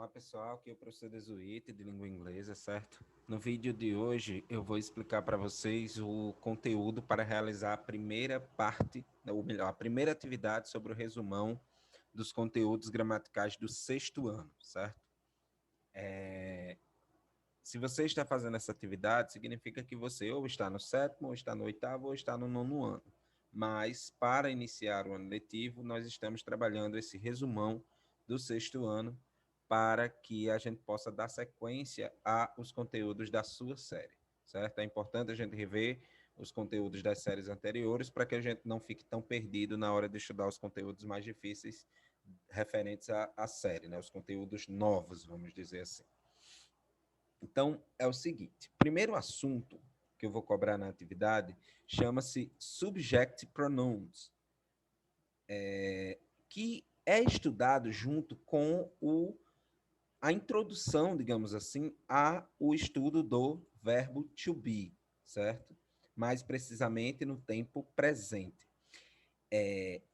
Olá pessoal, aqui é o professor Desuíte de língua inglesa, certo? No vídeo de hoje eu vou explicar para vocês o conteúdo para realizar a primeira parte, ou melhor, a primeira atividade sobre o resumão dos conteúdos gramaticais do sexto ano, certo? Se você está fazendo essa atividade, significa que você ou está no sétimo, ou está no oitavo, ou está no nono ano. Mas, para iniciar o ano letivo, nós estamos trabalhando esse resumão do sexto ano para que a gente possa dar sequência aos conteúdos da sua série, certo? É importante a gente rever os conteúdos das séries anteriores para que a gente não fique tão perdido na hora de estudar os conteúdos mais difíceis referentes à série, né? Os conteúdos novos, vamos dizer assim. Então, é o seguinte, o primeiro assunto que eu vou cobrar na atividade chama-se Subject Pronouns, que é estudado junto com a introdução, digamos assim, ao estudo do verbo to be, certo? Mais precisamente no tempo presente.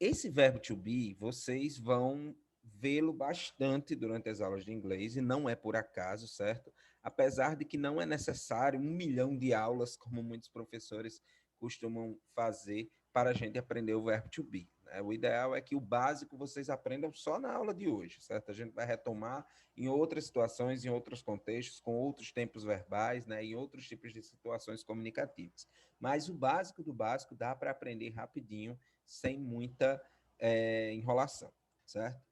Esse verbo to be, vocês vão vê-lo bastante durante as aulas de inglês, e não é por acaso, certo? Apesar de que não é necessário 1 milhão de aulas, como muitos professores costumam fazer, para a gente aprender o verbo to be, né? O ideal é que o básico vocês aprendam só na aula de hoje, certo? A gente vai retomar em outras situações, em outros contextos, com outros tempos verbais, né? Em outros tipos de situações comunicativas. Mas o básico do básico dá para aprender rapidinho, sem muita enrolação, certo?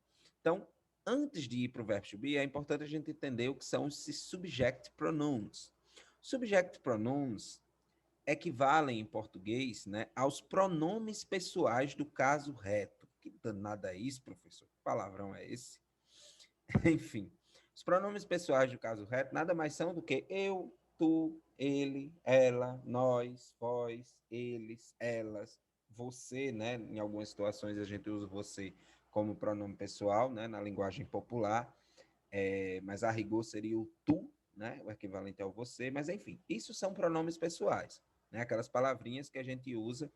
Então, antes de ir para o verbo to be, é importante a gente entender o que são esses subject pronouns. Subject pronouns equivalem em português, né, aos pronomes pessoais do caso reto. Que danada é isso, professor? Que palavrão é esse? Enfim, os pronomes pessoais do caso reto nada mais são do que eu, tu, ele, ela, nós, vós, eles, elas, você, né? Em algumas situações a gente usa você como pronome pessoal, né? Na linguagem popular, mas a rigor seria o tu, né? O equivalente ao você, mas enfim, isso são pronomes pessoais, né? Aquelas palavrinhas que a gente usa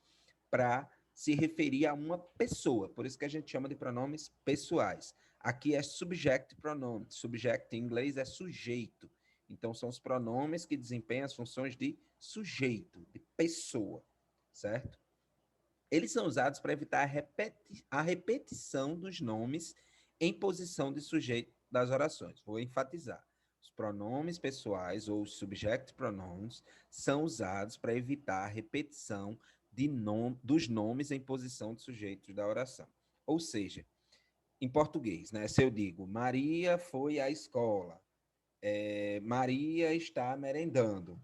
para se referir a uma pessoa, por isso que a gente chama de pronomes pessoais. Aqui é subject pronoun, subject em inglês é sujeito, então são os pronomes que desempenham as funções de sujeito, de pessoa, certo? Eles são usados para evitar a repetição dos nomes em posição de sujeito das orações. Vou enfatizar. Os pronomes pessoais ou os subject pronouns são usados para evitar a repetição dos nomes em posição de sujeitos da oração. Ou seja, em português, né? Se eu digo Maria foi à escola, Maria está merendando.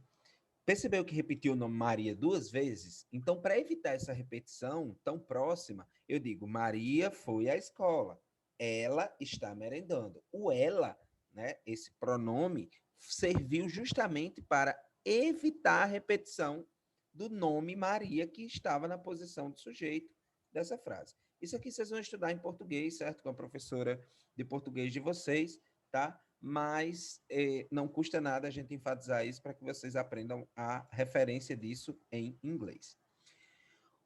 Percebeu que repetiu o nome Maria 2 vezes? Então, para evitar essa repetição tão próxima, eu digo Maria foi à escola. Ela está merendando. O ela, né, esse pronome, serviu justamente para evitar a repetição do nome Maria que estava na posição de sujeito dessa frase. Isso aqui vocês vão estudar em português, certo? Com a professora de português de vocês, tá? Mas não custa nada a gente enfatizar isso para que vocês aprendam a referência disso em inglês.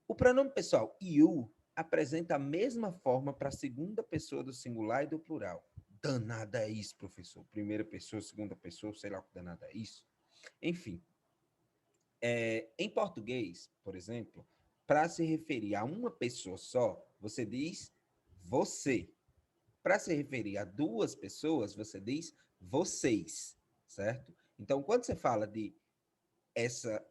O pronome pessoal you apresenta a mesma forma para a segunda pessoa do singular e do plural. Danada é isso, professor. Primeira pessoa, segunda pessoa, sei lá o que danada é isso. Enfim, em português, por exemplo, para se referir a uma pessoa só, você diz você. Para se referir a duas pessoas, você diz vocês, certo? Então, quando você fala de essa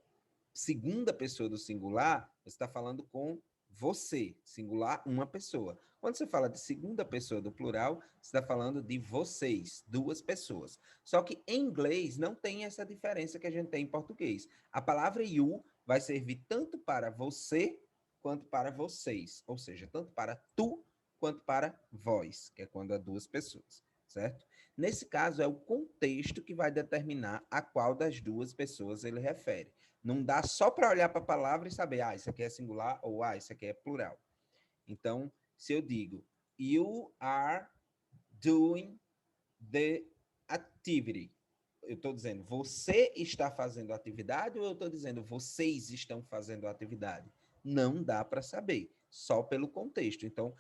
segunda pessoa do singular, você está falando com você, singular, uma pessoa. Quando você fala de segunda pessoa do plural, você está falando de vocês, duas pessoas. Só que em inglês não tem essa diferença que a gente tem em português. A palavra you vai servir tanto para você quanto para vocês, ou seja, tanto para tu quanto para vós, que é quando há duas pessoas, certo? Nesse caso, é o contexto que vai determinar a qual das duas pessoas ele refere. Não dá só para olhar para a palavra e saber, isso aqui é singular ou isso aqui é plural. Então, se eu digo, you are doing the activity, eu estou dizendo, você está fazendo a atividade ou eu estou dizendo, vocês estão fazendo a atividade? Não dá para saber. só pelo contexto. Então,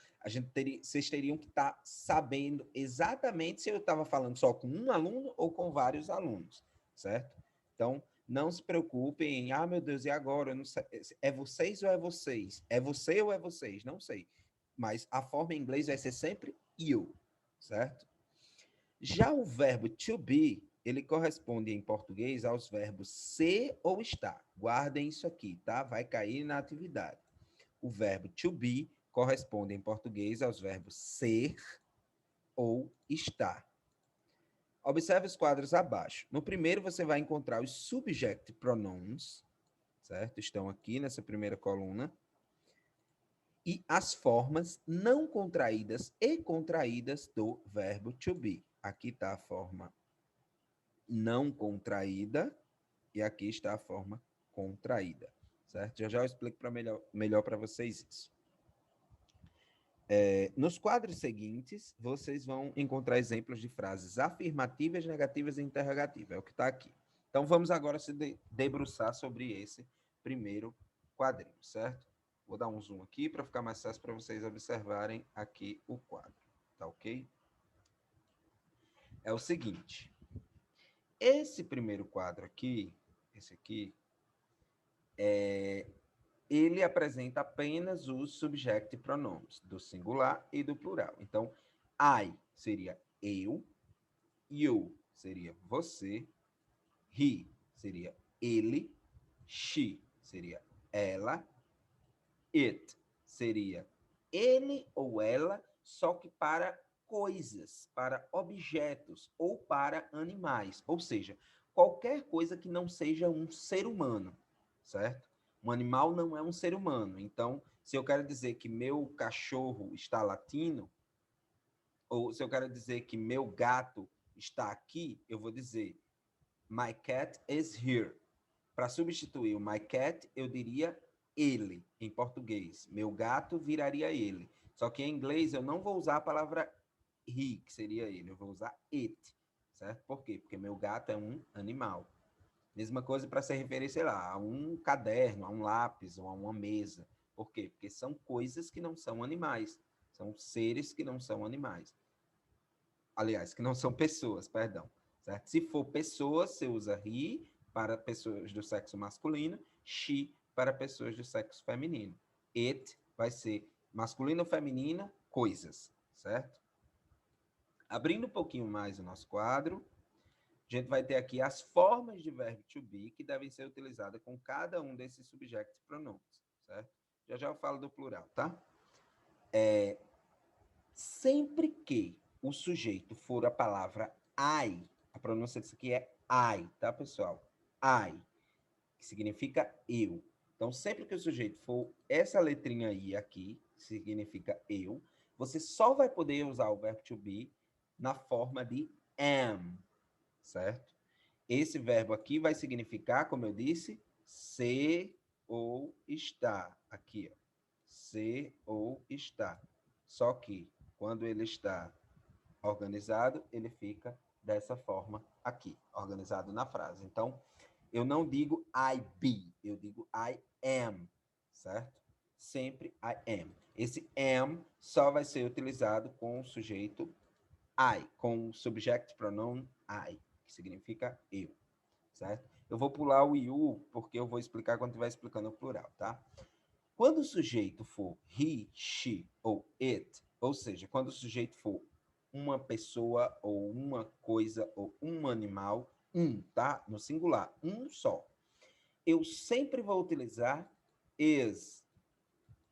vocês teriam que estar sabendo exatamente se eu estava falando só com um aluno ou com vários alunos, certo? Então, não se preocupem em, meu Deus, e agora? Eu não sei, é vocês ou é vocês? É você ou é vocês? Não sei. Mas a forma em inglês vai ser sempre you, certo? Já o verbo to be, ele corresponde em português aos verbos ser ou estar. Guardem isso aqui, tá? Vai cair na atividade. O verbo to be corresponde em português aos verbos ser ou estar. Observe os quadros abaixo. No primeiro, você vai encontrar os subject pronouns, certo? Estão aqui nessa primeira coluna. E as formas não contraídas e contraídas do verbo to be. Aqui está a forma não contraída e aqui está a forma contraída, certo? Já eu explico melhor para vocês isso. Nos quadros seguintes, vocês vão encontrar exemplos de frases afirmativas, negativas e interrogativas. É o que está aqui. Então, vamos agora se debruçar sobre esse primeiro quadrinho, certo? Vou dar um zoom aqui para ficar mais fácil para vocês observarem aqui o quadro, tá ok? É o seguinte. Esse primeiro quadro aqui, esse aqui, ele apresenta apenas os subject pronomes, do singular e do plural. Então, I seria eu, you seria você, he seria ele, she seria ela, it seria ele ou ela, só que para coisas, para objetos ou para animais. Ou seja, qualquer coisa que não seja um ser humano, certo? Um animal não é um ser humano. Então, se eu quero dizer que meu cachorro está latindo, ou se eu quero dizer que meu gato está aqui, eu vou dizer my cat is here. Para substituir o my cat, eu diria ele, em português. Meu gato viraria ele. Só que em inglês eu não vou usar a palavra he, que seria ele. Eu vou usar it, certo? Por quê? Porque meu gato é um animal. Mesma coisa para se referir, sei lá, a um caderno, a um lápis ou a uma mesa. Por quê? Porque são coisas que não são animais. São seres que não são animais. Aliás, que não são pessoas, perdão. Certo? Se for pessoas, você usa he para pessoas do sexo masculino, she para pessoas do sexo feminino. It vai ser masculino ou feminino, coisas, certo? Abrindo um pouquinho mais o nosso quadro, a gente vai ter aqui as formas de verbo to be que devem ser utilizadas com cada um desses subject pronomes, certo? Já eu falo do plural, tá? Sempre que o sujeito for a palavra I, a pronúncia disso aqui é I, tá, pessoal? I, que significa eu. Então, sempre que o sujeito for essa letrinha I aqui, que significa eu, você só vai poder usar o verbo to be na forma de am, certo? Esse verbo aqui vai significar, como eu disse, ser ou estar. Aqui, ó. Ser ou estar. Só que, quando ele está organizado, ele fica dessa forma aqui, organizado na frase. Então, eu não digo I be, eu digo I am, certo? Sempre I am. Esse am só vai ser utilizado com o sujeito I, com o subject pronoun I, que significa eu, certo? Eu vou pular o you, porque eu vou explicar quando estiver explicando o plural, tá? Quando o sujeito for he, she ou it, ou seja, quando o sujeito for uma pessoa ou uma coisa ou um animal, tá? No singular, um só. Eu sempre vou utilizar is,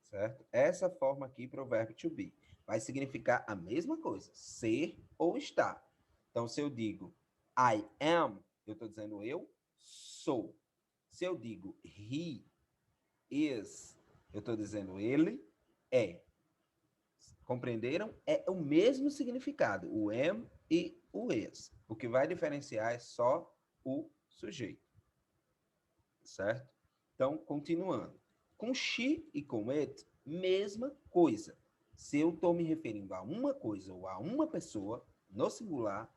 certo? Essa forma aqui para o verbo to be. Vai significar a mesma coisa, ser ou estar. Então, se eu digo I am, eu estou dizendo eu sou. Se eu digo he is, eu estou dizendo ele é. Compreenderam? É o mesmo significado, o am e o is. O que vai diferenciar é só o sujeito. Certo? Então, continuando. Com she e com it, mesma coisa. Se eu estou me referindo a uma coisa ou a uma pessoa, no singular,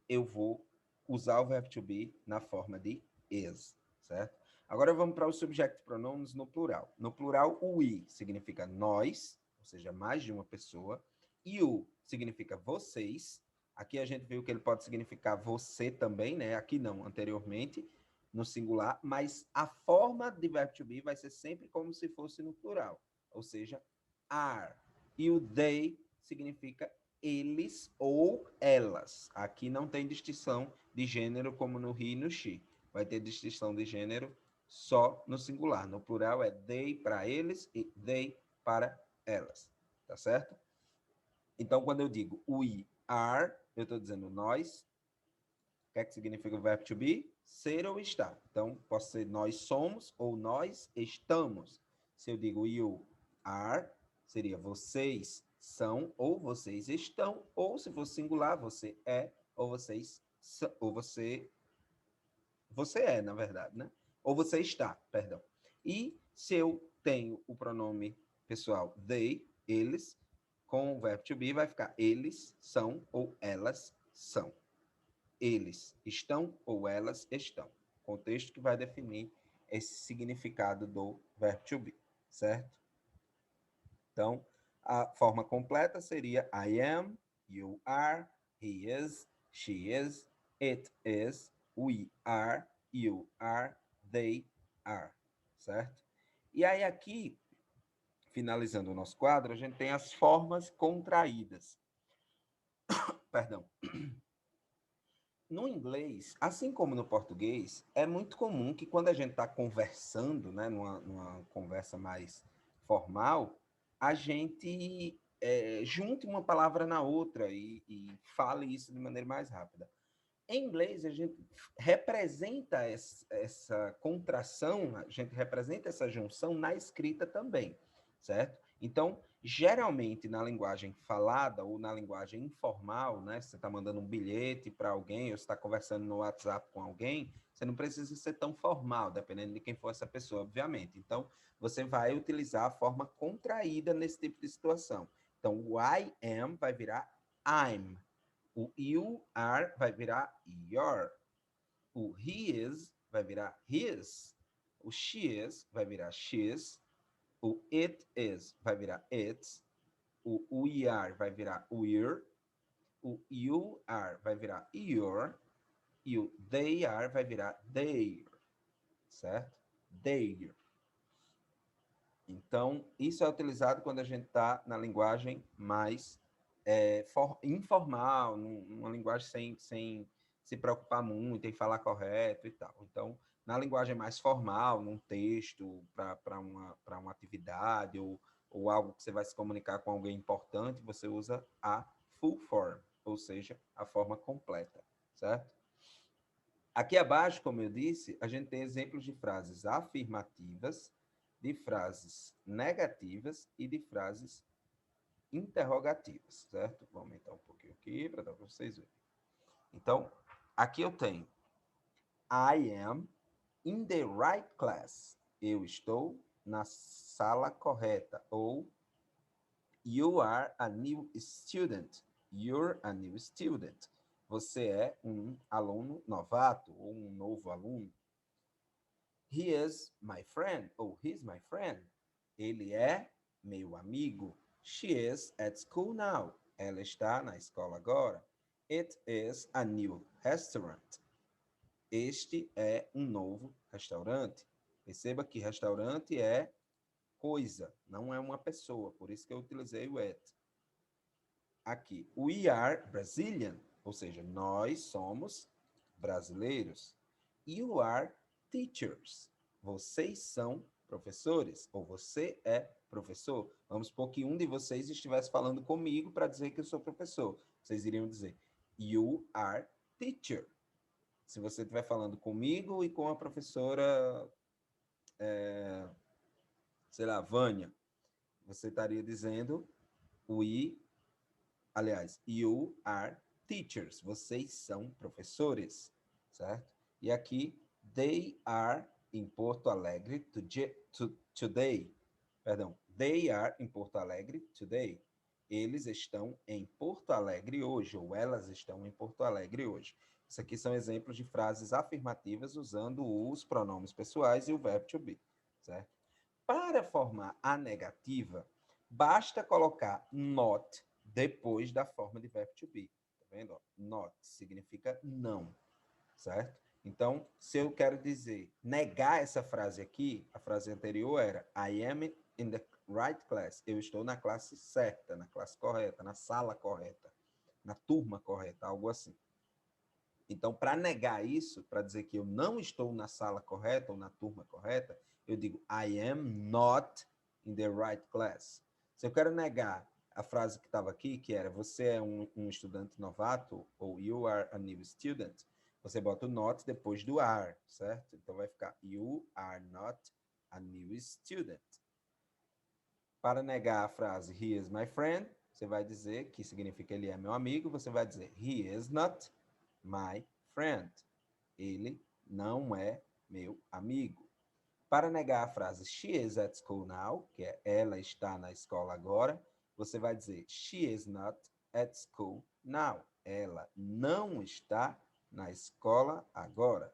eu vou usar o verbo to be na forma de is, certo? Agora vamos para os subject pronouns no plural. No plural, o we significa nós, ou seja, mais de uma pessoa. You significa vocês. Aqui a gente viu que ele pode significar você também, né? Aqui não, anteriormente, no singular. Mas a forma de verbo to be vai ser sempre como se fosse no plural. Ou seja, are. E o they significa eles ou elas. Aqui não tem distinção de gênero como no he e no she. Vai ter distinção de gênero só no singular. No plural é they para eles e they para elas. Tá certo? Então, quando eu digo we are, eu estou dizendo nós. O que é que significa o verbo to be? Ser ou estar. Então, pode ser nós somos ou nós estamos. Se eu digo you are, seria vocês são ou vocês estão. Ou se for singular, você é ou vocês ou você é, na verdade, né? Ou você está, perdão. E se eu tenho o pronome pessoal they, eles, com o verbo to be vai ficar eles são ou elas são. Eles estão ou elas estão. Contexto que vai definir esse significado do verbo to be, certo? Então, a forma completa seria I am, you are, he is, she is, it is, we are, you are, they are, certo? E aí aqui, finalizando o nosso quadro, a gente tem as formas contraídas. Perdão. No inglês, assim como no português, é muito comum que quando a gente está conversando, né, numa conversa mais formal, a gente junte uma palavra na outra e fale isso de maneira mais rápida. Em inglês, a gente representa essa contração, a gente representa essa junção na escrita também, certo? Então, geralmente, na linguagem falada ou na linguagem informal, né? Você está mandando um bilhete para alguém, ou você está conversando no WhatsApp com alguém, você não precisa ser tão formal, dependendo de quem for essa pessoa, obviamente. Então, você vai utilizar a forma contraída nesse tipo de situação. Então, o I am vai virar I'm. O you are vai virar your. O he is vai virar his. O she is vai virar she's. O it is vai virar its. O we are vai virar we're. O you are vai virar your. E o they are vai virar their. Certo? Their. Então, isso é utilizado quando a gente está na linguagem mais informal, numa linguagem sem se preocupar muito em falar correto e tal. Então, na linguagem mais formal, num texto, para uma atividade ou algo que você vai se comunicar com alguém importante, você usa a full form, ou seja, a forma completa, certo? Aqui abaixo, como eu disse, a gente tem exemplos de frases afirmativas, de frases negativas e de frases interrogativas, certo? Vou aumentar um pouquinho aqui para dar para vocês verem. Então, aqui eu tenho I am in the right class. Eu estou na sala correta. Ou you are a new student. You're a new student. Você é um aluno novato ou um novo aluno. He is my friend. Ou he's my friend. Ele é meu amigo. She is at school now. Ela está na escola agora. It is a new restaurant. Este é um novo restaurante. Perceba que restaurante é coisa, não é uma pessoa. Por isso que eu utilizei o at. Aqui, we are Brazilian. Ou seja, nós somos brasileiros. You are teachers. Vocês são professores. Ou você é professor. Vamos supor que um de vocês estivesse falando comigo para dizer que eu sou professor. Vocês iriam dizer, you are teacher. Se você estiver falando comigo e com a professora, sei lá, Vânia, você estaria dizendo you are teachers. Vocês são professores, certo? E aqui, they are em Porto Alegre today. Perdão, they are em Porto Alegre today. Eles estão em Porto Alegre hoje, ou elas estão em Porto Alegre hoje. Isso aqui são exemplos de frases afirmativas usando os pronomes pessoais e o verbo to be, certo? Para formar a negativa, basta colocar not depois da forma de verbo to be. Tá vendo? Not significa não, certo? Então, se eu quero dizer, negar essa frase aqui, a frase anterior era I am in the right class. Eu estou na classe certa, na classe correta, na sala correta, na turma correta, algo assim. Então, para negar isso, para dizer que eu não estou na sala correta ou na turma correta, eu digo I am not in the right class. Se eu quero negar a frase que estava aqui, que era você é um estudante novato, ou you are a new student, você bota o not depois do are, certo? Então vai ficar you are not a new student. Para negar a frase he is my friend, você vai dizer, que significa ele é meu amigo, você vai dizer he is not my friend. Ele não é meu amigo. Para negar a frase she is at school now, que é ela está na escola agora, você vai dizer she is not at school now. Ela não está na escola agora.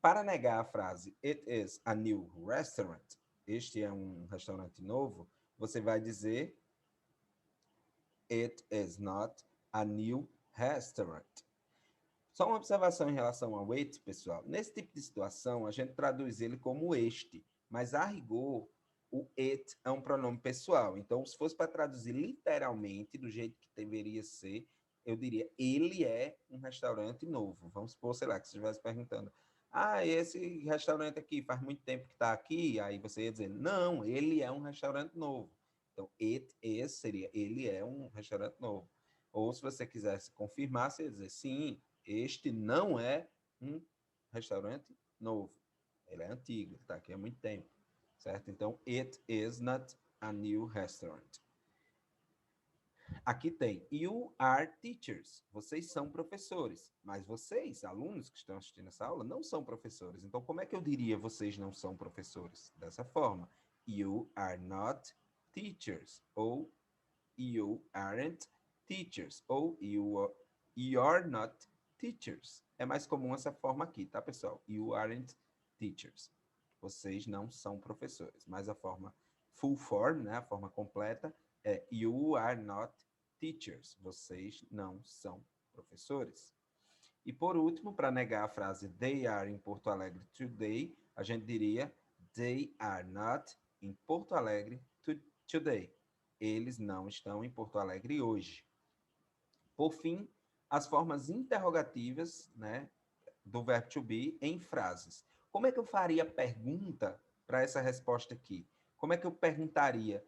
Para negar a frase it is a new restaurant, este é um restaurante novo, você vai dizer it is not a new restaurant. Só uma observação em relação ao it, pessoal. Nesse tipo de situação, a gente traduz ele como este, mas a rigor, o it é um pronome pessoal. Então, se fosse para traduzir literalmente, do jeito que deveria ser, eu diria, ele é um restaurante novo. Vamos supor, sei lá, que você estivesse perguntando, esse restaurante aqui faz muito tempo que está aqui? Aí você ia dizer, não, ele é um restaurante novo. Então, it is seria, ele é um restaurante novo. Ou se você quisesse confirmar, você ia dizer, sim, este não é um restaurante novo. Ele é antigo, está aqui há muito tempo, certo? Então, it is not a new restaurant. Aqui tem, you are teachers. Vocês são professores. Mas vocês, alunos que estão assistindo essa aula, não são professores. Então, como é que eu diria vocês não são professores? Dessa forma, you are not teachers. Ou you aren't teachers. Ou you're not teachers. É mais comum essa forma aqui, tá, pessoal? You aren't teachers. Vocês não são professores. Mas a forma full form, né, a forma completa, é you are not teachers. Vocês não são professores. E por último, para negar a frase they are em Porto Alegre today, a gente diria they are not in Porto Alegre today. Eles não estão em Porto Alegre hoje. Por fim, as formas interrogativas, né, do verbo to be em frases. Como é que eu faria pergunta para essa resposta aqui? Como é que eu perguntaria,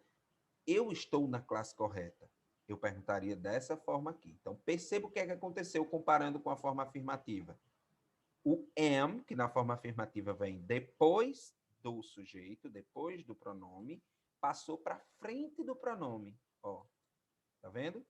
eu estou na classe correta? Eu perguntaria dessa forma aqui. Então, perceba o que é que aconteceu comparando com a forma afirmativa. O am, que na forma afirmativa vem depois do sujeito, depois do pronome, passou para frente do pronome. Ó, tá vendo?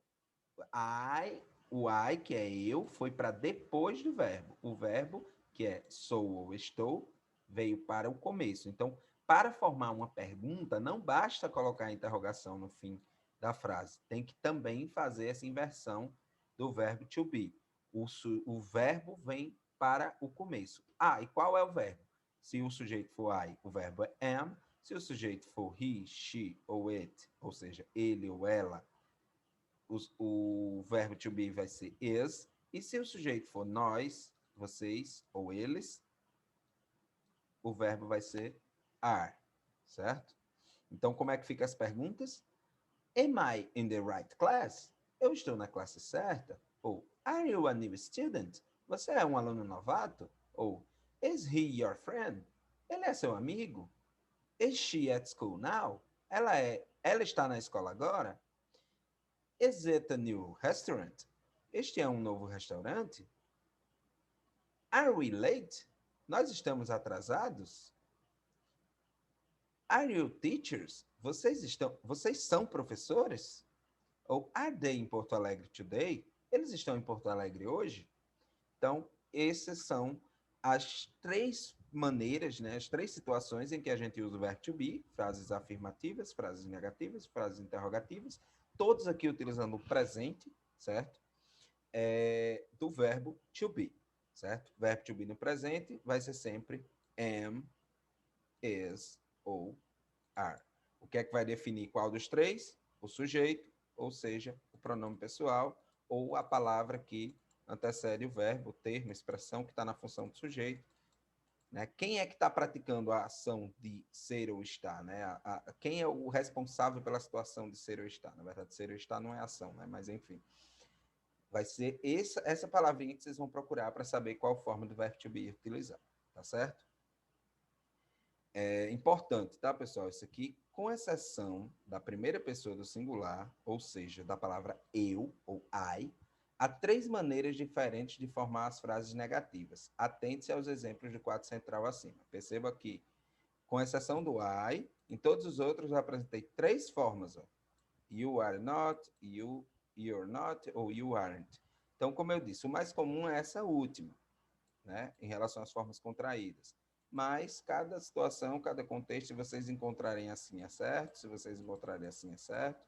O I, que é eu, foi para depois do verbo. O verbo, que é sou ou estou, veio para o começo. Então, para formar uma pergunta, não basta colocar a interrogação no fim da frase. Tem que também fazer essa inversão do verbo to be. O verbo vem para o começo. E qual é o verbo? Se o sujeito for I, o verbo é am. Se o sujeito for he, she ou it, ou seja, ele ou ela, o verbo to be vai ser is, e se o sujeito for nós, vocês ou eles, o verbo vai ser are, certo? Então, como é que ficam as perguntas? Am I in the right class? Eu estou na classe certa? Ou are you a new student? Você é um aluno novato? Ou is he your friend? Ele é seu amigo? Is she at school now? Ela está na escola agora? Is it a new restaurant? Este é um novo restaurante? Are we late? Nós estamos atrasados? Are you teachers? Vocês são professores? Ou are they in Porto Alegre today? Eles estão em Porto Alegre hoje? Então, essas são as três maneiras, né, as três situações em que a gente usa o verbo to be, frases afirmativas, frases negativas, frases interrogativas, todos aqui utilizando o presente, certo? do verbo to be, certo? Verbo to be no presente vai ser sempre am, is ou are. O que é que vai definir qual dos três? O sujeito, ou seja, o pronome pessoal, ou a palavra que antecede o verbo, o termo, a expressão que está na função do sujeito. Né? Quem é que está praticando a ação de ser ou estar? Né? Quem é o responsável pela situação de ser ou estar? Na verdade, ser ou estar não é ação, né? Mas enfim. Vai ser essa palavrinha que vocês vão procurar para saber qual forma do verbo to be utilizar. Tá certo? É importante, tá, pessoal? Isso aqui, com exceção da primeira pessoa do singular, ou seja, da palavra eu ou I, há 3 maneiras diferentes de formar as frases negativas. Atente-se aos exemplos do quadro central acima. Perceba que, com exceção do I, em todos os outros eu apresentei 3 formas. Ó. You are not, you're not ou you aren't. Então, como eu disse, o mais comum é essa última, né, em relação às formas contraídas. Mas cada situação, cada contexto, se vocês encontrarem assim é certo, se vocês encontrarem assim é certo,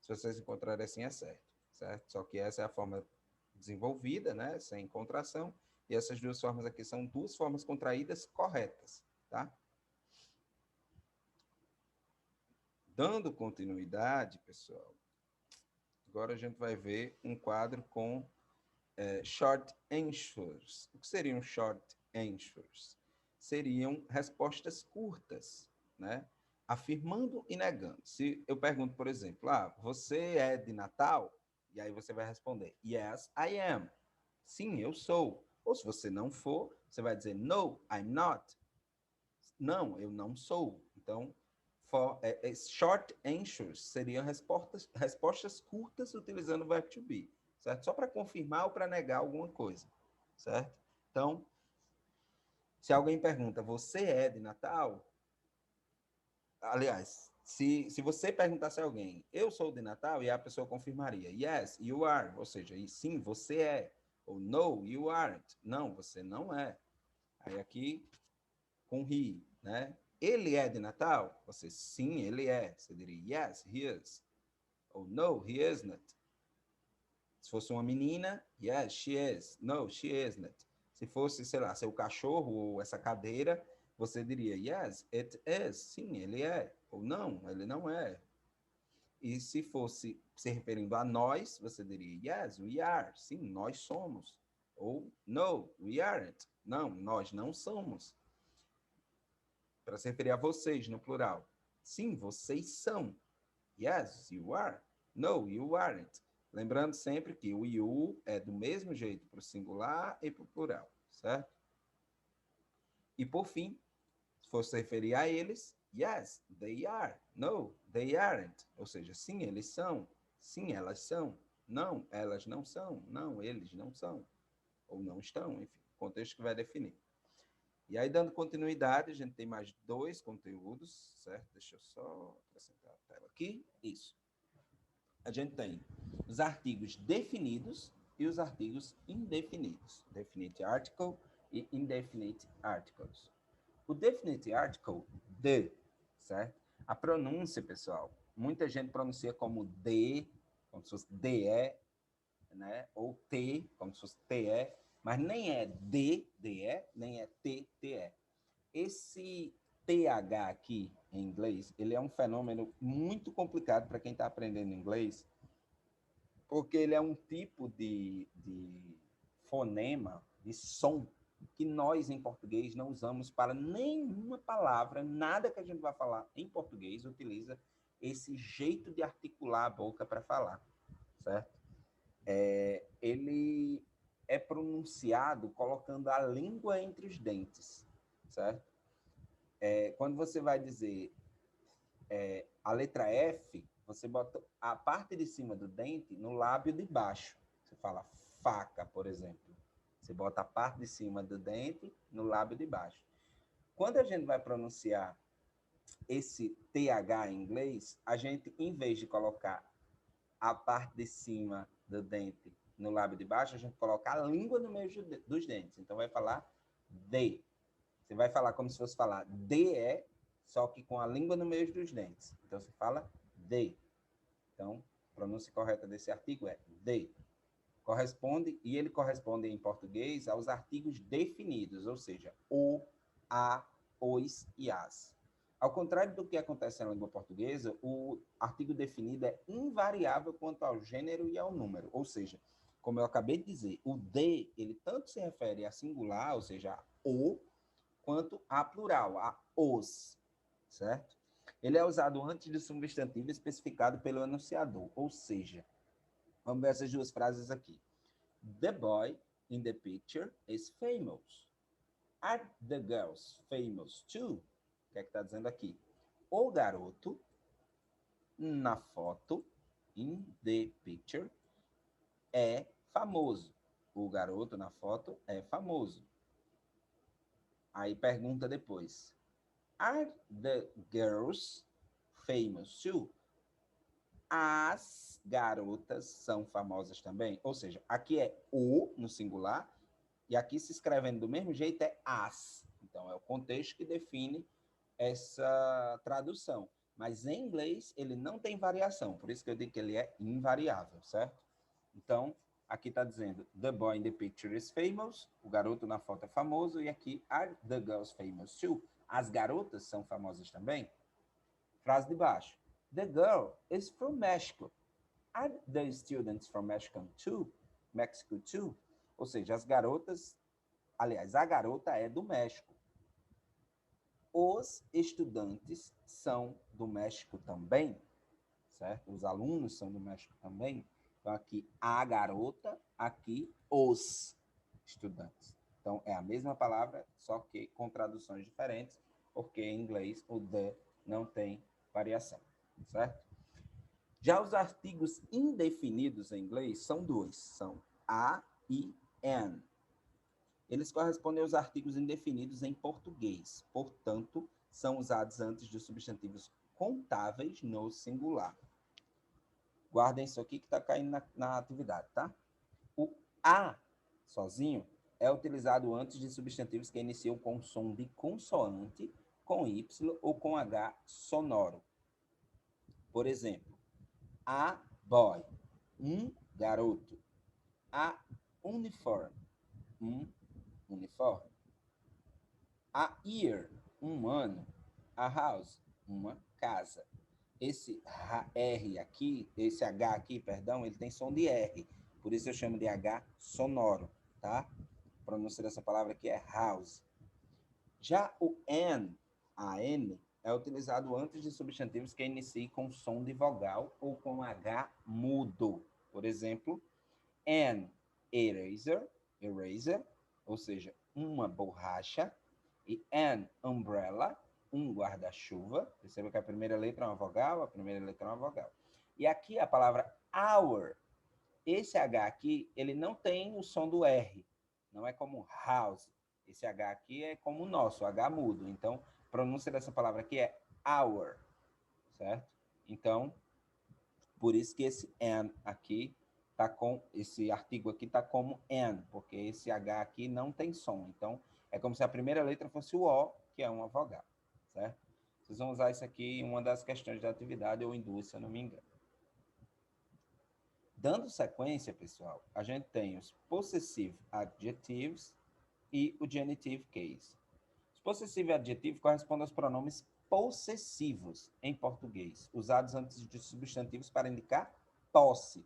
se vocês encontrarem assim é certo, certo? Só que essa é a forma desenvolvida, né, sem contração, e essas 2 formas aqui são 2 formas contraídas corretas, tá? Dando continuidade, pessoal, agora a gente vai ver um quadro com short answers. O que seriam short answers? Seriam respostas curtas, né? Afirmando e negando. Se eu pergunto, por exemplo, você é de Natal? E aí você vai responder, yes, I am. Sim, eu sou. Ou se você não for, você vai dizer, no, I'm not. Não, eu não sou. Então, short answers seriam respostas curtas utilizando o verbo to be, certo? Só para confirmar ou para negar alguma coisa, certo? Então, se alguém pergunta, você é de Natal? Aliás, se você perguntasse a alguém, eu sou de Natal, e a pessoa confirmaria, yes, you are, ou seja, sim, você é, ou no, you aren't, não, você não é. Aí aqui, com he, né? Ele é de Natal? Você, sim, ele é. Você diria, yes, he is. Ou no, he isn't. Se fosse uma menina, yes, she is. No, she isn't. Se fosse, sei lá, seu cachorro ou essa cadeira, você diria, yes, it is. Sim, ele é. Ou não, ele não é. E se fosse se referindo a nós, você diria, yes, we are. Sim, nós somos. Ou, no, we aren't. Não, nós não somos. Para se referir a vocês, no plural. Sim, vocês são. Yes, you are. No, you aren't. Lembrando sempre que o you é do mesmo jeito para o singular e para o plural, certo? E por fim, se for se referir a eles, yes, they are. No, they aren't. Ou seja, sim, eles são. Sim, elas são. Não, elas não são. Não, eles não são. Ou não estão, enfim, contexto que vai definir. E aí, dando continuidade, a gente tem mais 2 conteúdos, certo? Deixa eu só acrescentar a tela aqui. Isso. A gente tem os artigos definidos e os artigos indefinidos. Definite article e indefinite articles. O definite article, the, certo? A pronúncia, pessoal, muita gente pronuncia como de, como se fosse de, né? Ou te, como se fosse te, mas nem é de, nem é te. Esse TH aqui, em inglês, ele é um fenômeno muito complicado para quem está aprendendo inglês, porque ele é um tipo de fonema, de som, que nós, em português, não usamos para nenhuma palavra, nada que a gente vai falar em português utiliza esse jeito de articular a boca para falar, certo? Ele é pronunciado colocando a língua entre os dentes, certo? Quando você vai dizer a letra F, você bota a parte de cima do dente no lábio de baixo. Você fala faca, por exemplo. Você bota a parte de cima do dente no lábio de baixo. Quando a gente vai pronunciar esse TH em inglês, a gente, em vez de colocar a parte de cima do dente no lábio de baixo, a gente coloca a língua no meio dos dentes. Então, vai falar D. Você vai falar como se fosse falar DE, só que com a língua no meio dos dentes. Então, você fala D. Então, a pronúncia correta desse artigo é D. ele corresponde em português aos artigos definidos, ou seja, o, a, os e as. Ao contrário do que acontece na língua portuguesa, o artigo definido é invariável quanto ao gênero e ao número, ou seja, como eu acabei de dizer, o de, ele tanto se refere a singular, ou seja, a o, quanto a plural, a os, certo? Ele é usado antes de substantivo especificado pelo enunciador, ou seja, vamos ver essas duas frases aqui. The boy in the picture is famous. Are the girls famous too? O que é que está dizendo aqui? O garoto na foto, in the picture, é famoso. O garoto na foto é famoso. Aí pergunta depois. Are the girls famous too? As garotas são famosas também? Ou seja, aqui é o no singular e aqui se escrevendo do mesmo jeito é as. Então é o contexto que define essa tradução. Mas em inglês ele não tem variação, por isso que eu digo que ele é invariável, certo? Então, aqui está dizendo, the boy in the picture is famous, o garoto na foto é famoso, e aqui, are the girls famous too? As garotas são famosas também? Frase de baixo, the girl is from Mexico. Are the students from Mexico too? Mexico too? Ou seja, as garotas, aliás, a garota é do México. Os estudantes são do México também, certo? Os alunos são do México também. Então, aqui a garota, aqui os estudantes. Então, é a mesma palavra, só que com traduções diferentes, porque em inglês o the não tem variação, certo? Já os artigos indefinidos em inglês são dois, são a e an. Eles correspondem aos artigos indefinidos em português, portanto, são usados antes de substantivos contáveis no singular. Guardem isso aqui que está caindo na atividade, tá? O a, sozinho, é utilizado antes de substantivos que iniciam com som de consoante, com Y ou com H sonoro. Por exemplo, a boy, garoto. A uniform, uniforme. A year, ano. A house, uma casa. Esse R aqui, esse H aqui, perdão, ele tem som de R. Por isso eu chamo de H sonoro, tá? A pronúncia dessa palavra aqui é house. Já o N, a N, é utilizado antes de substantivos que iniciem com som de vogal ou com H mudo. Por exemplo, an eraser, ou seja, uma borracha, e an umbrella, guarda-chuva. Perceba que a primeira letra é uma vogal, a primeira letra é uma vogal. E aqui a palavra hour, esse H aqui, ele não tem o som do R, não é como house. Esse H aqui é como o nosso, H mudo. Então, a pronúncia dessa palavra aqui é hour, certo? Então, por isso que esse an aqui tá com, esse artigo aqui tá como an, porque esse H aqui não tem som. Então, é como se a primeira letra fosse o O, que é uma vogal, certo? Vocês vão usar isso aqui em uma das questões da atividade ou em duas, se eu não me engano. Dando sequência, pessoal, a gente tem os possessive adjectives e o genitive case. Os possessive adjetivos correspondem aos pronomes possessivos em português, usados antes de substantivos para indicar posse.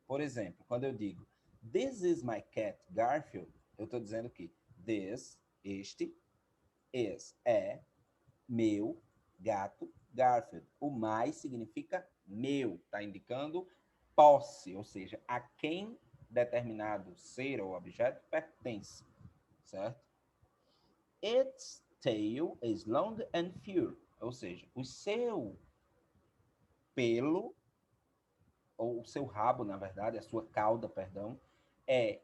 Por exemplo, quando eu digo this is my cat Garfield, eu estou dizendo que this, este, is, é, meu gato Garfield. O my significa meu, está indicando posse, ou seja, a quem determinado ser ou objeto pertence, certo? Its tail is long and fur, ou seja, o seu pelo, ou o seu rabo, na verdade, a sua cauda, perdão, é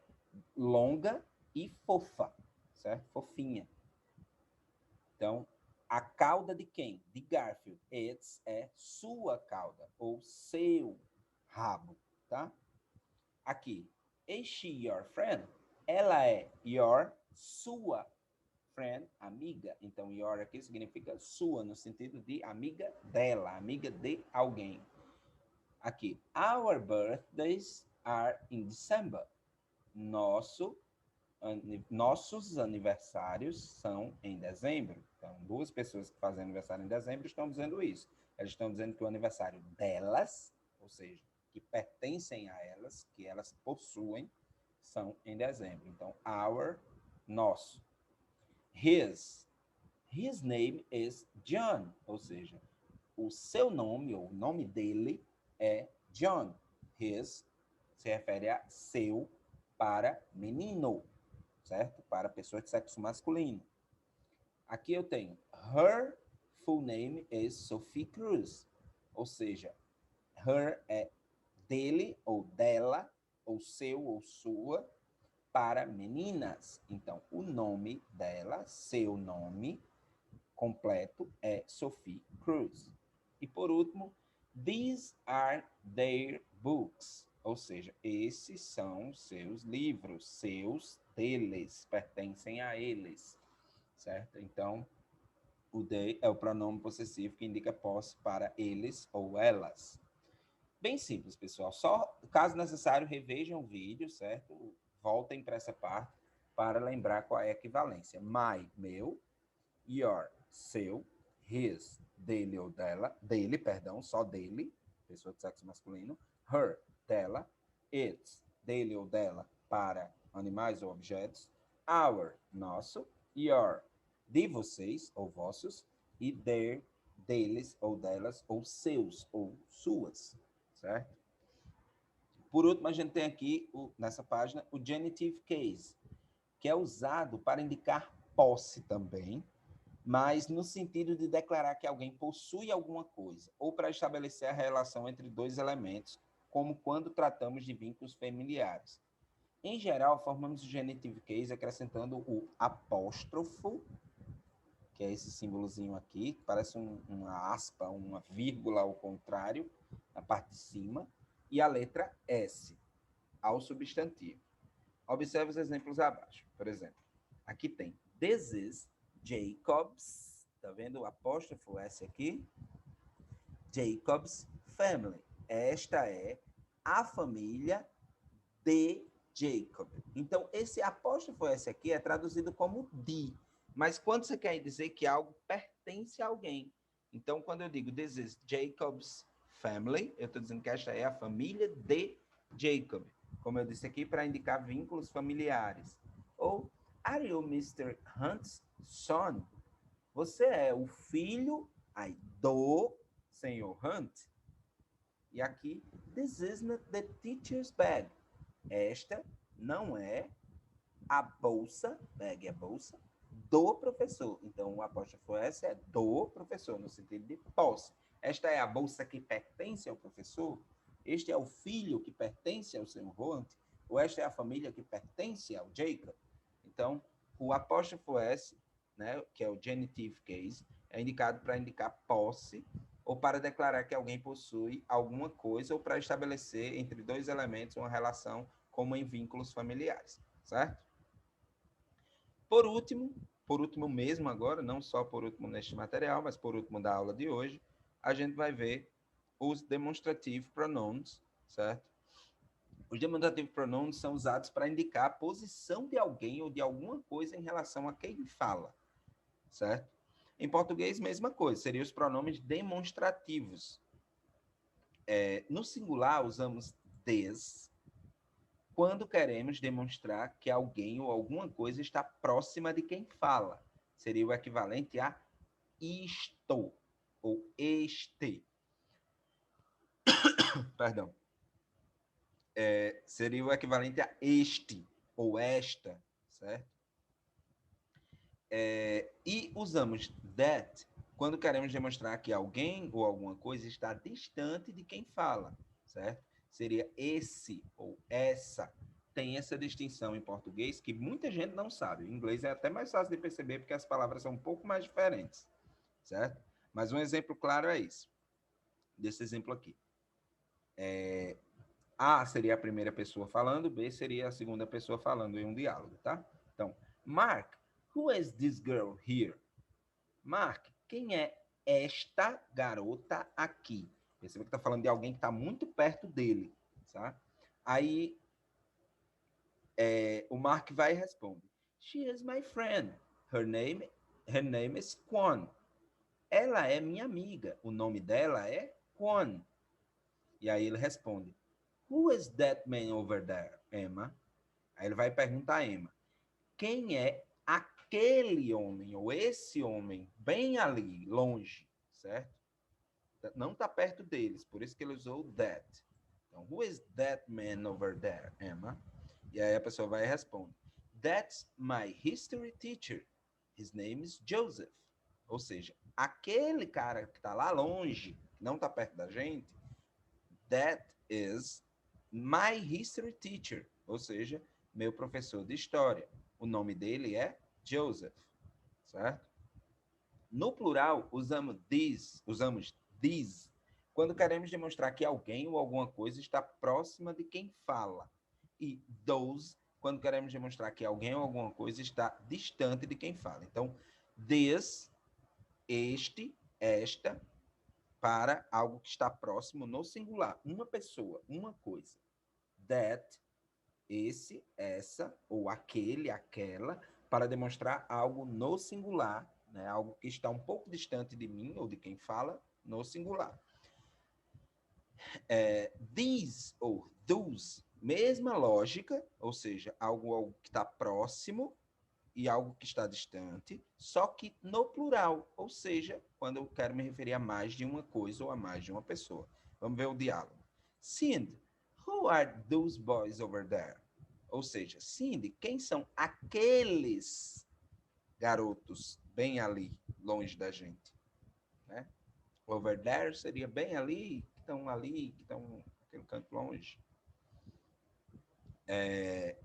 longa e fofa, certo? Fofinha. Então, a cauda de quem? De Garfield. Its é sua cauda, ou seu rabo, tá? Aqui, is she your friend? Ela é sua friend, amiga. Então, your aqui significa sua, no sentido de amiga dela, amiga de alguém. Aqui, our birthdays are in December. nossos aniversários são em dezembro. Então, duas pessoas que fazem aniversário em dezembro estão dizendo isso. Elas estão dizendo que o aniversário delas, ou seja, que pertencem a elas, que elas possuem, são em dezembro. Então, our, nosso. His name is John, ou seja, o seu nome, ou o nome dele é John. His se refere a seu para menino, certo? Para pessoa de sexo masculino. Aqui eu tenho her full name is Sophie Cruz, ou seja, her é dele ou dela, ou seu ou sua, para meninas. Então, o nome dela, seu nome completo é Sophie Cruz. E por último, these are their books, ou seja, esses são seus livros, seus deles, pertencem a eles, certo? Então, o they é o pronome possessivo que indica posse para eles ou elas. Bem simples, pessoal. Só, caso necessário, revejam o vídeo, certo? Voltem para essa parte para lembrar qual é a equivalência. My, meu. Your, seu. His, dele ou dela. Dele, perdão, só dele. Pessoa de sexo masculino. Her, dela. Its, dele ou dela, para animais ou objetos. Our, nosso. Your, de vocês ou vossos. E their, deles ou delas, ou seus ou suas, certo? Por último, a gente tem aqui, nessa página, o genitive case, que é usado para indicar posse também, mas no sentido de declarar que alguém possui alguma coisa, ou para estabelecer a relação entre dois elementos, como quando tratamos de vínculos familiares. Em geral, formamos o genitive case acrescentando o apóstrofo, que é esse símbolozinho aqui, que parece uma aspa, uma vírgula ao contrário, na parte de cima, e a letra S, ao substantivo. Observe os exemplos abaixo. Por exemplo, aqui tem this is Jacob's, tá vendo o apóstrofo S aqui? Jacob's family. Esta é a família de Jacob. Então, esse apóstrofo S aqui é traduzido como de, mas quando você quer dizer que algo pertence a alguém. Então, quando eu digo this is Jacob's family, eu estou dizendo que esta é a família de Jacob. Como eu disse aqui, para indicar vínculos familiares. Ou, are you Mr. Hunt's son? Você é o filho aí, do senhor Hunt? E aqui, this is not the teacher's bag. Esta não é a bolsa, bag é bolsa, do professor. Então, o apóstrofo S é do professor, no sentido de posse. Esta é a bolsa que pertence ao professor? Este é o filho que pertence ao senhor Hunt? Ou esta é a família que pertence ao Jacob? Então, o apóstrofo S, né, que é o genitive case, é indicado para indicar posse ou para declarar que alguém possui alguma coisa ou para estabelecer entre dois elementos uma relação como em vínculos familiares, certo? Por último mesmo agora, não só por último neste material, mas por último da aula de hoje, a gente vai ver os demonstrative pronouns, certo? Os demonstrative pronouns são usados para indicar a posição de alguém ou de alguma coisa em relação a quem fala, certo? Em português, mesma coisa, seriam os pronomes demonstrativos. No singular, usamos des quando queremos demonstrar que alguém ou alguma coisa está próxima de quem fala. Seria o equivalente a isto ou este. Perdão. Seria o equivalente a este ou esta, certo? E usamos that quando queremos demonstrar que alguém ou alguma coisa está distante de quem fala, certo? Seria esse ou essa. Tem essa distinção em português que muita gente não sabe. Em inglês é até mais fácil de perceber porque as palavras são um pouco mais diferentes, certo? Mas um exemplo claro é isso. Desse exemplo aqui. A seria a primeira pessoa falando, B seria a segunda pessoa falando em um diálogo, tá? Então, Mark, who is this girl here? Mark, quem é esta garota aqui? Perceba que está falando de alguém que está muito perto dele, tá? Aí, o Mark vai e responde. She is my friend. Her name is Kwon. Ela é minha amiga. O nome dela é Kwon. E aí ele responde. Who is that man over there, Emma? Aí ele vai perguntar a Emma. Quem é aquele homem, ou esse homem, bem ali, longe, certo? Não está perto deles, por isso que ele usou that. Então, who is that man over there, Emma? E aí a pessoa vai e responde. That's my history teacher. His name is Joseph. Ou seja, aquele cara que está lá longe, não está perto da gente, that is my history teacher. Ou seja, meu professor de história. O nome dele é Joseph, certo? No plural, usamos these, quando queremos demonstrar que alguém ou alguma coisa está próxima de quem fala. E those, quando queremos demonstrar que alguém ou alguma coisa está distante de quem fala. Então, this, este, esta, para algo que está próximo no singular. Uma pessoa, uma coisa. That, esse, essa, ou aquele, aquela, para demonstrar algo no singular, né? Algo que está um pouco distante de mim ou de quem fala, no singular. These ou those, mesma lógica, ou seja, algo que está próximo e algo que está distante, só que no plural, ou seja, quando eu quero me referir a mais de uma coisa ou a mais de uma pessoa. Vamos ver o diálogo. Cindy, who are those boys over there? Ou seja, Cindy, quem são aqueles garotos bem ali, longe da gente? Né? Over there seria bem ali, que estão naquele canto longe.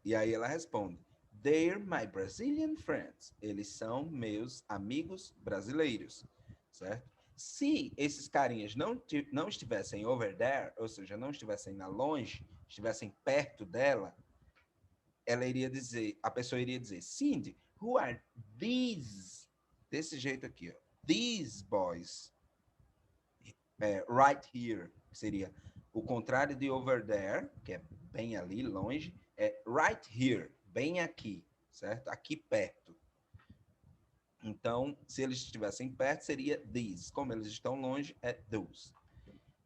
E aí ela responde, they're my Brazilian friends. Eles são meus amigos brasileiros, certo? Se esses carinhas não estivessem over there, ou seja, não estivessem na longe, estivessem perto dela, a pessoa iria dizer, Cindy, who are these? Desse jeito aqui, ó. These boys. Right here, que seria o contrário de over there, que é bem ali, longe, é right here, bem aqui, certo? Aqui perto. Então, se eles estivessem perto, seria these. Como eles estão longe, é those.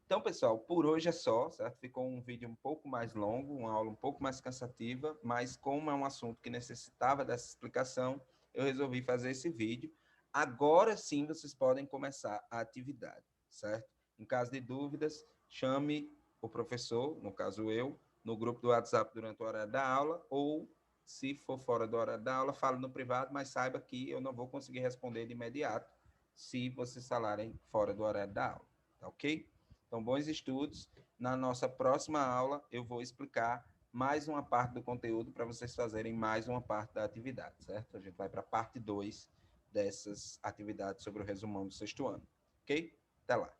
Então, pessoal, por hoje é só, certo? Ficou um vídeo um pouco mais longo, uma aula um pouco mais cansativa, mas como é um assunto que necessitava dessa explicação, eu resolvi fazer esse vídeo. Agora sim, vocês podem começar a atividade, certo? Em caso de dúvidas, chame o professor, no caso eu, no grupo do WhatsApp durante o horário da aula, ou, se for fora do horário da aula, fale no privado, mas saiba que eu não vou conseguir responder de imediato se vocês falarem fora do horário da aula, tá ok? Então, bons estudos. Na nossa próxima aula, eu vou explicar mais uma parte do conteúdo para vocês fazerem mais uma parte da atividade, certo? A gente vai para a parte 2 dessas atividades sobre o resumão do sexto ano, ok? Até lá.